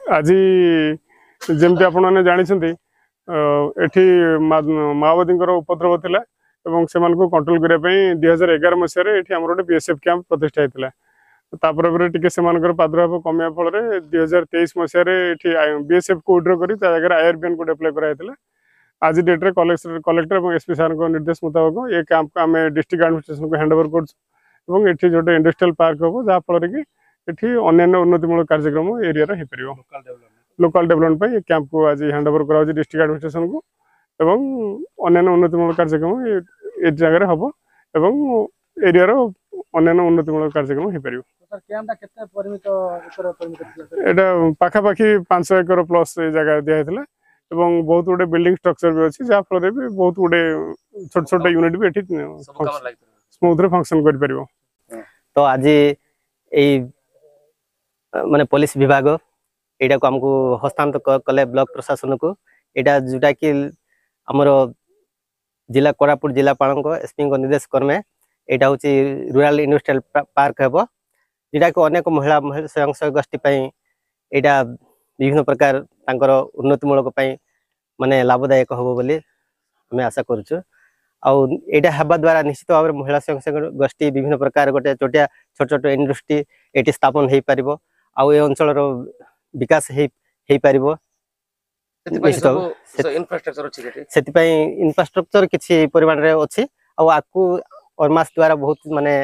आज जमती आपने जानते एठी माओवादी उपद्रव थिला एवं से कंट्रोल करने 2011 मसीह गोटे बीएसएफ कैंप प्रतिष्ठा होता तापर टी से प्रादुर्भाव कमिया फल 2023 मसीह बीएसएफ को विड्र कर जगह आईआरबीएन को डेप्लय कराइला। आज डेट्रे कलेक्टर और एसपी सार निर्देश मुताबक ये कैंप को आम डिस्ट्रिक्ट एडमिनिस्ट्रेशन को हैंडओवर कर जो इंडस्ट्रियल पार्क हम जहाँफल कि अन्य उन्नतिमूलक कार्यक्रम एरिया लोकल डेवलपमेंट ये कैंप को आज हैंडओवर कर डिस्ट्रिक्ट एडमिनिस्ट्रेशन को एवं अन्य उन्नतिमूलक कार्यक्रम ये जगह हम एवं एरिया अन्य उन्नतिमूलक कार्यक्रम हो पार। यहाँ पाखापाखि 500 एकर प्लस जगह दिखाई एवं बहुत गुटे बिल्डिंग स्ट्रक्चर भी अच्छी जहाँफल भी बहुत गुटे छोट छोट यूनिट भी स्मूथ फंक्शन कर। तो आज माने पुलिस विभाग यहाँ को आमको हस्तांतर कले ब्लॉक प्रशासन को यहाँ जोटा कि आमर जिला कोरापुट जिलापाल एसपी निर्देश क्रमे यहाँ हूँ रूराल इंडस्ट्रियल पार्क हे जोटा कि अनेक महिला स्वयं सहायक गोष्ठी यहाँ विभिन्न प्रकार उन्नतिमूलक माने लाभदायक हम बोली आम आशा करुचु। आईटा हवा द्वारा निश्चित भाव में महिला स्वयं सहायक गोष्ठी विभिन्न प्रकार गोटे छोटिया छोट छोट इंडस्ट्री ये स्थापन हो पार आउ ए अंचल विकास हो पार इंफ्रास्ट्रक्चर किसी परिमाण में अच्छी आपको अर्मास द्वारा बहुत माने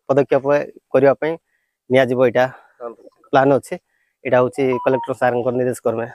पदक्षेप करने निया यहाँ प्लान अच्छे यहाँ हूँ कलेक्टर सार निर्देश क्रमे।